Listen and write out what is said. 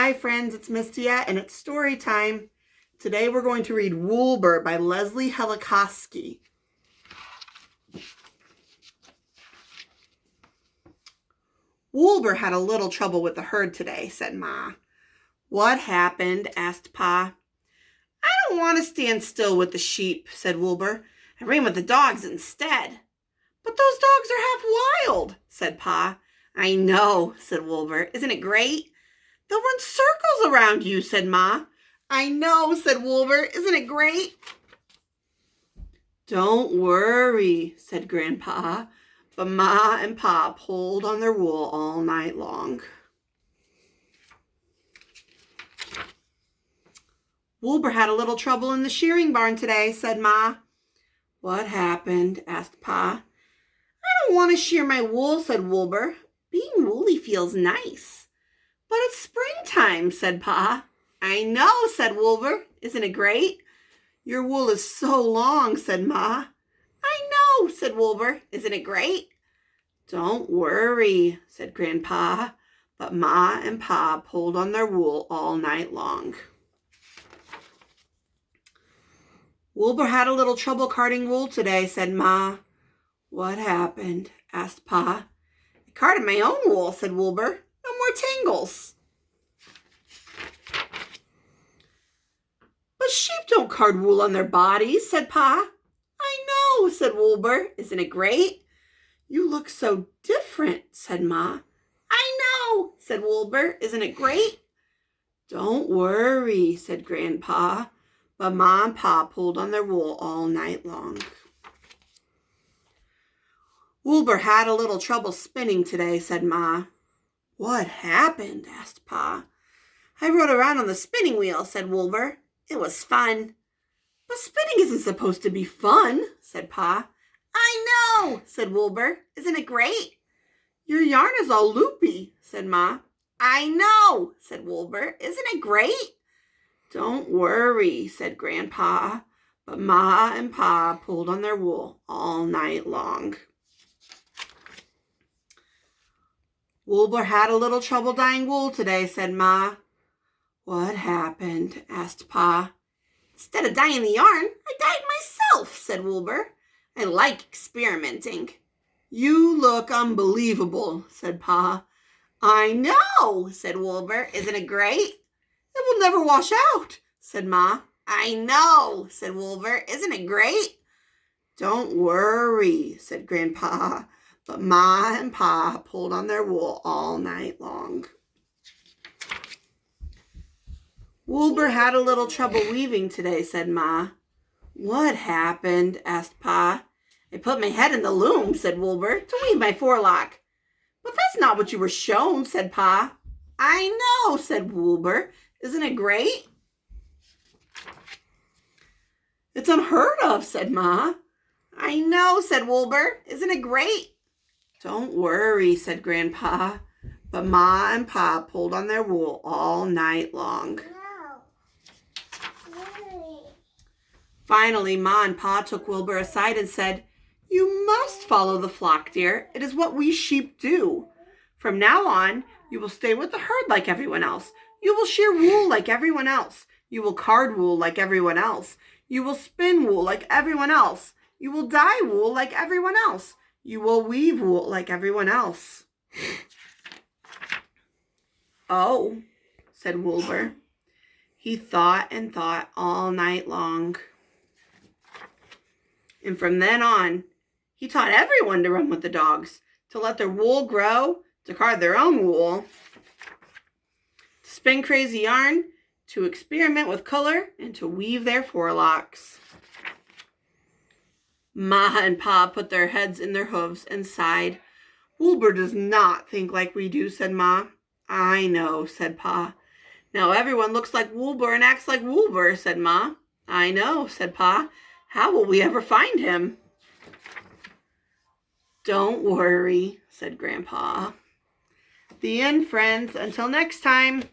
Hi friends, it's Mistia and it's story time. Today we're going to read Woolbur by Leslie Helikoski. Woolbur had a little trouble with the herd today, said Ma. What happened? Asked Pa. I don't want to stand still with the sheep, said Woolbur. I ran with the dogs instead. But those dogs are half wild, said Pa. I know, said Woolbur. Isn't it great? They'll run circles around you, said Ma. I know, said Woolbur. Isn't it great? Don't worry, said Grandpa. But Ma and Pa pulled on their wool all night long. Woolbur had a little trouble in the shearing barn today, said Ma. What happened? Asked Pa. I don't want to shear my wool, said Woolbur. Being woolly feels nice. But it's springtime, said Pa. I know, said Woolbur. Isn't it great? Your wool is so long, said Ma. I know, said Woolbur. Isn't it great? Don't worry, said Grandpa. But Ma and Pa pulled on their wool all night long. Woolbur had a little trouble carding wool today, said Ma. What happened? Asked Pa. I carded my own wool, said Woolbur. No more tangles. But sheep don't card wool on their bodies, said Pa. I know, said Woolbur. Isn't it great? You look so different, said Ma. I know, said Woolbur. Isn't it great? Don't worry, said Grandpa. But Ma and Pa pulled on their wool all night long. Woolbur had a little trouble spinning today, said Ma. What happened? Asked Pa. I rode around on the spinning wheel, said Woolbur. It was fun. But spinning isn't supposed to be fun, said Pa. I know, said Woolbur. Isn't it great? Your yarn is all loopy, said Ma. I know, said Woolbur. Isn't it great? Don't worry, said Grandpa. But Ma and Pa pulled on their wool all night long. Woolbur had a little trouble dyeing wool today, said Ma. What happened? Asked Pa. Instead of dyeing the yarn, I dyed myself, said Woolbur. I like experimenting. You look unbelievable, said Pa. I know, said Woolbur. Isn't it great? It will never wash out, said Ma. I know, said Woolbur. Isn't it great? Don't worry, said Grandpa. But Ma and Pa pulled on their wool all night long. Woolbur had a little trouble weaving today, said Ma. What happened? Asked Pa. I put my head in the loom, said Woolbur, to weave my forelock. But that's not what you were shown, said Pa. I know, said Woolbur. Isn't it great? It's unheard of, said Ma. I know, said Woolbur. Isn't it great? Don't worry, said Grandpa. But Ma and Pa pulled on their wool all night long. Finally, Ma and Pa took Woolbur aside and said, You must follow the flock, dear. It is what we sheep do. From now on, you will stay with the herd like everyone else. You will shear wool like everyone else. You will card wool like everyone else. You will spin wool like everyone else. You will dye wool like everyone else. You will weave wool like everyone else. Oh, said Woolbur. He thought and thought all night long. And from then on, he taught everyone to run with the dogs, to let their wool grow, to card their own wool, to spin crazy yarn, to experiment with color, and to weave their forelocks. Ma and Pa put their heads in their hooves and sighed. Woolbur does not think like we do, said Ma. I know, said Pa. Now everyone looks like Woolbur and acts like Woolbur, said Ma. I know, said Pa. How will we ever find him? Don't worry, said Grandpa. The end, friends. Until next time.